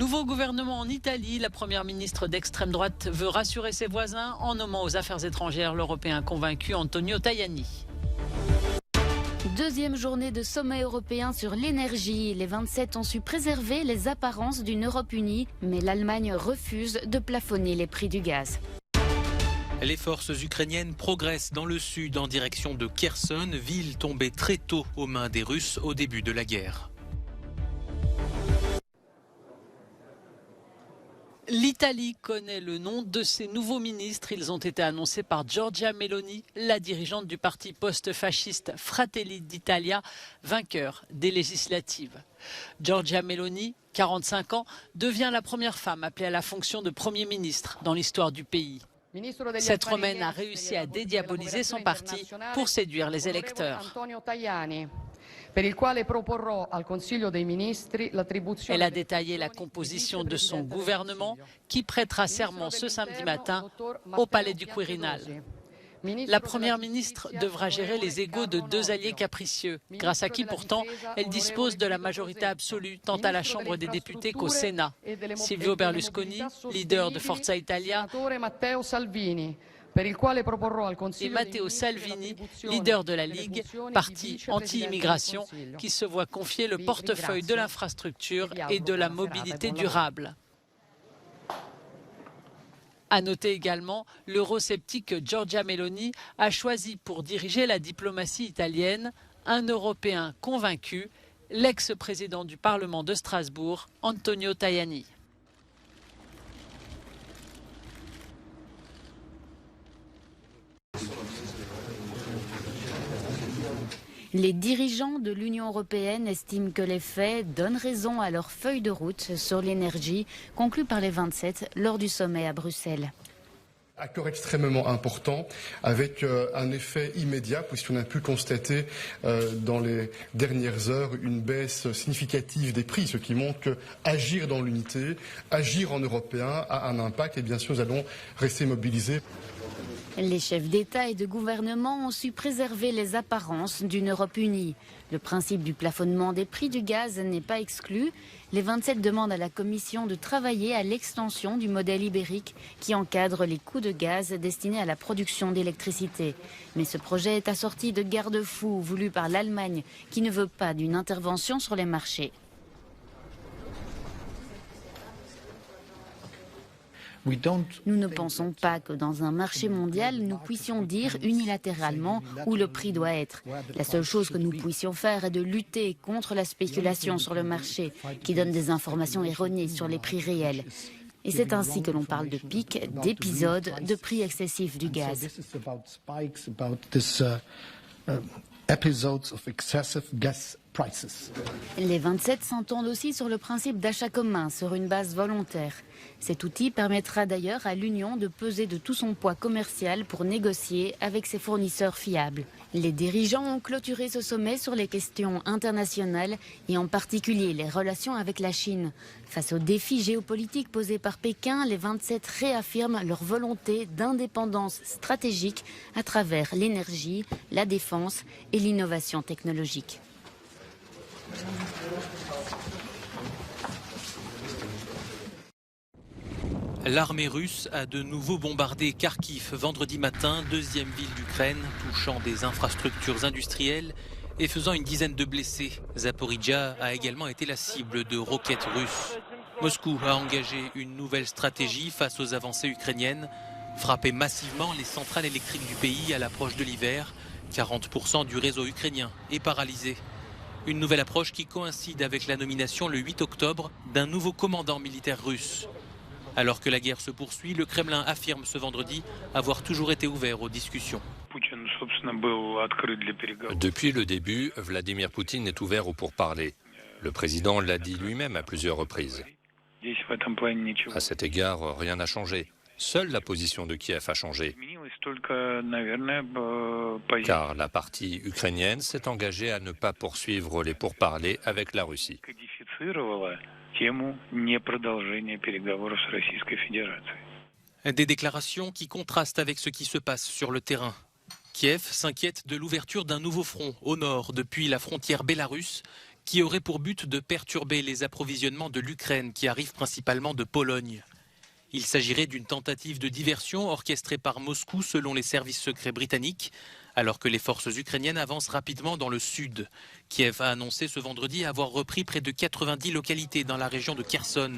Nouveau gouvernement en Italie, la première ministre d'extrême droite veut rassurer ses voisins en nommant aux affaires étrangères l'Européen convaincu Antonio Tajani. Deuxième journée de sommet européen sur l'énergie. Les 27 ont su préserver les apparences d'une Europe unie, mais l'Allemagne refuse de plafonner les prix du gaz. Les forces ukrainiennes progressent dans le sud en direction de Kherson, ville tombée très tôt aux mains des Russes au début de la guerre. L'Italie connaît le nom de ses nouveaux ministres. Ils ont été annoncés par Giorgia Meloni, la dirigeante du parti post-fasciste Fratelli d'Italia, vainqueur des législatives. Giorgia Meloni, 45 ans, devient la première femme appelée à la fonction de Premier ministre dans l'histoire du pays. Cette Romaine a réussi à dédiaboliser son parti pour séduire les électeurs. Elle a détaillé la composition de son gouvernement qui prêtera serment ce samedi matin au palais du Quirinal. La première ministre devra gérer les égos de deux alliés capricieux, grâce à qui pourtant elle dispose de la majorité absolue tant à la Chambre des députés qu'au Sénat. Silvio Berlusconi, leader de Forza Italia, et Matteo Salvini, leader de la Ligue, parti anti-immigration, qui se voit confier le portefeuille de l'infrastructure et de la mobilité durable. À noter également, l'eurosceptique Giorgia Meloni a choisi pour diriger la diplomatie italienne un Européen convaincu, l'ex-président du Parlement de Strasbourg, Antonio Tajani. Les dirigeants de l'Union européenne estiment que les faits donnent raison à leur feuille de route sur l'énergie conclue par les 27 lors du sommet à Bruxelles. Accord extrêmement important avec un effet immédiat puisqu'on a pu constater dans les dernières heures une baisse significative des prix, ce qui montre que agir dans l'unité, agir en européen a un impact et bien sûr nous allons rester mobilisés. Les chefs d'État et de gouvernement ont su préserver les apparences d'une Europe unie. Le principe du plafonnement des prix du gaz n'est pas exclu. Les 27 demandent à la Commission de travailler à l'extension du modèle ibérique qui encadre les coûts de gaz destinés à la production d'électricité. Mais ce projet est assorti de garde-fous voulus par l'Allemagne qui ne veut pas d'une intervention sur les marchés. Nous ne pensons pas que dans un marché mondial, nous puissions dire unilatéralement où le prix doit être. La seule chose que nous puissions faire est de lutter contre la spéculation sur le marché, qui donne des informations erronées sur les prix réels. Et c'est ainsi que l'on parle de pics, d'épisodes, de prix excessifs du gaz. Les 27 s'entendent aussi sur le principe d'achat commun sur une base volontaire. Cet outil permettra d'ailleurs à l'Union de peser de tout son poids commercial pour négocier avec ses fournisseurs fiables. Les dirigeants ont clôturé ce sommet sur les questions internationales et en particulier les relations avec la Chine. Face aux défis géopolitiques posés par Pékin, les 27 réaffirment leur volonté d'indépendance stratégique à travers l'énergie, la défense et l'innovation technologique. L'armée russe a de nouveau bombardé Kharkiv vendredi matin, deuxième ville d'Ukraine, touchant des infrastructures industrielles et faisant une dizaine de blessés. Zaporijjia a également été la cible de roquettes russes. Moscou a engagé une nouvelle stratégie face aux avancées ukrainiennes, frapper massivement les centrales électriques du pays à l'approche de l'hiver. 40% du réseau ukrainien est paralysé. Une nouvelle approche qui coïncide avec la nomination le 8 octobre d'un nouveau commandant militaire russe. Alors que la guerre se poursuit, le Kremlin affirme ce vendredi avoir toujours été ouvert aux discussions. Depuis le début, Vladimir Poutine est ouvert aux pourparlers. Le président l'a dit lui-même à plusieurs reprises. À cet égard, rien n'a changé. Seule la position de Kiev a changé. Car la partie ukrainienne s'est engagée à ne pas poursuivre les pourparlers avec la Russie. Des déclarations qui contrastent avec ce qui se passe sur le terrain. Kiev s'inquiète de l'ouverture d'un nouveau front au nord depuis la frontière bélarusse qui aurait pour but de perturber les approvisionnements de l'Ukraine qui arrivent principalement de Pologne. Il s'agirait d'une tentative de diversion orchestrée par Moscou selon les services secrets britanniques, alors que les forces ukrainiennes avancent rapidement dans le sud. Kiev a annoncé ce vendredi avoir repris près de 90 localités dans la région de Kherson.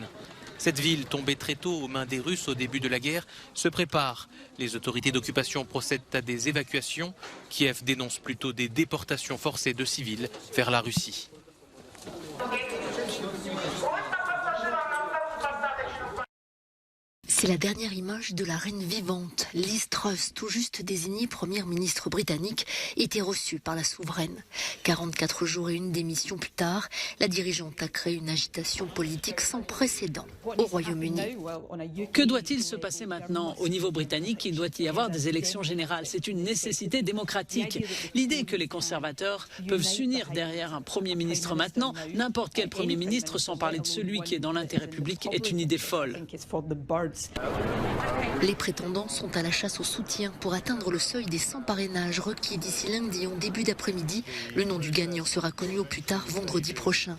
Cette ville, tombée très tôt aux mains des Russes au début de la guerre, se prépare. Les autorités d'occupation procèdent à des évacuations. Kiev dénonce plutôt des déportations forcées de civils vers la Russie. C'est la dernière image de la reine vivante. Liz Truss, tout juste désignée première ministre britannique, était reçue par la souveraine. 44 jours et une démission plus tard, la dirigeante a créé une agitation politique sans précédent au Royaume-Uni. Que doit-il se passer maintenant? Au niveau britannique, il doit y avoir des élections générales. C'est une nécessité démocratique. L'idée que les conservateurs peuvent s'unir derrière un Premier ministre maintenant, n'importe quel Premier ministre, sans parler de celui qui est dans l'intérêt public, est une idée folle. Les prétendants sont à la chasse au soutien pour atteindre le seuil des 100 parrainages requis d'ici lundi en début d'après-midi. Le nom du gagnant sera connu au plus tard vendredi prochain.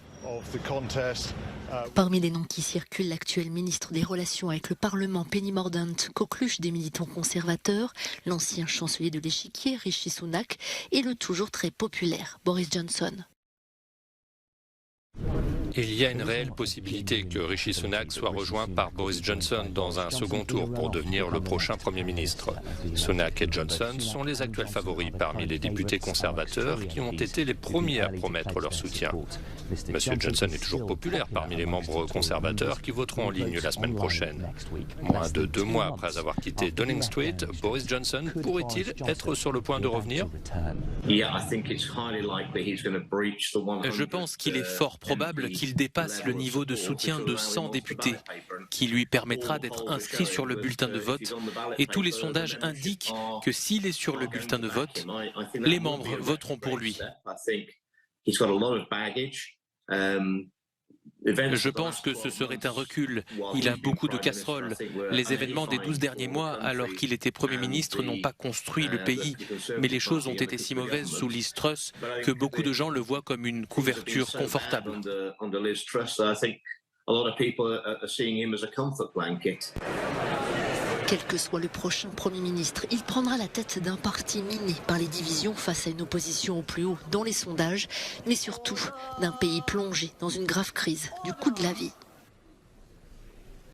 Parmi les noms qui circulent, l'actuel ministre des Relations avec le Parlement, Penny Mordaunt, coqueluche des militants conservateurs, l'ancien chancelier de l'échiquier, Rishi Sunak, et le toujours très populaire Boris Johnson. Il y a une réelle possibilité que Rishi Sunak soit rejoint par Boris Johnson dans un second tour pour devenir le prochain Premier ministre. Sunak et Johnson sont les actuels favoris parmi les députés conservateurs qui ont été les premiers à promettre leur soutien. Monsieur Johnson est toujours populaire parmi les membres conservateurs qui voteront en ligne la semaine prochaine. Moins de 2 mois après avoir quitté Downing Street, Boris Johnson pourrait-il être sur le point de revenir? Je pense qu'il est fort probable qu'il dépasse le niveau de soutien de 100 députés, qui lui permettra d'être inscrit sur le bulletin de vote. Et tous les sondages indiquent que s'il est sur le bulletin de vote, les membres voteront pour lui. Je pense que ce serait un recul. Il a beaucoup de casseroles. Les événements des 12 derniers mois, alors qu'il était Premier ministre, n'ont pas construit le pays. Mais les choses ont été si mauvaises sous Liz Truss que beaucoup de gens le voient comme une couverture confortable. Quel que soit le prochain Premier ministre, il prendra la tête d'un parti miné par les divisions face à une opposition au plus haut dans les sondages, mais surtout d'un pays plongé dans une grave crise du coût de la vie.